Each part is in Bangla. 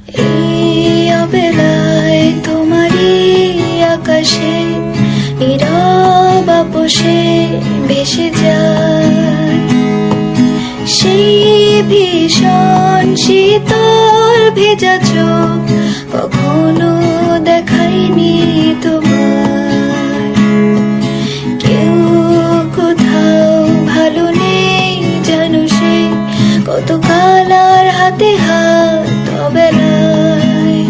এই অবেলায় তোমারই আকাশে নীরব আপোষে ভেসে যায় সেই ভীষণ শীতল ভেজা চোখ কখনো দেখায়নি তোমার। কেউ কোথাও ভালো নেই জানো, সে কত কালার হাতে হাত অবেলায়,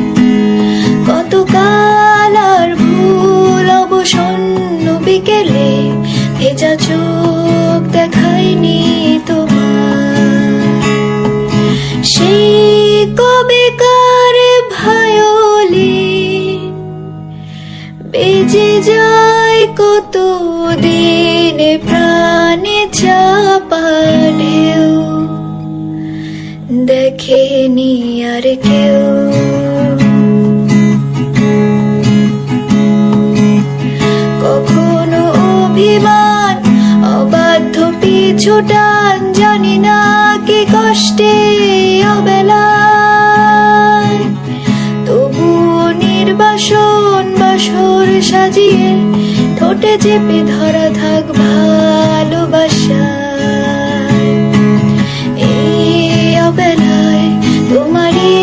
কত কালার ভুল অবসন্ন বিকেলে ভেজা চোখ দেখায়নি তোমার। সেই কবেকার ভায়োলিন বেজে যায় কত দিন প্রাণে চাপা ঢেউ, দেখেনি আর কেউ। কখনো অভিমান অবাধ্য পিছুটান, জানি না কি কষ্টে অবেলায়, তবু নির্বাসন বাসর সাজিয়ে ঠোঁটে চেপে ধরা থাক ভালোবাসা। এই অবেলায় তোমারই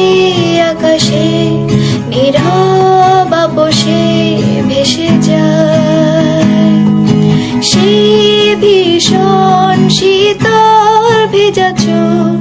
আকাশে নীরব আপোষে ভেসে যায় সেই ভীষণ শীতল ভেজা চোখ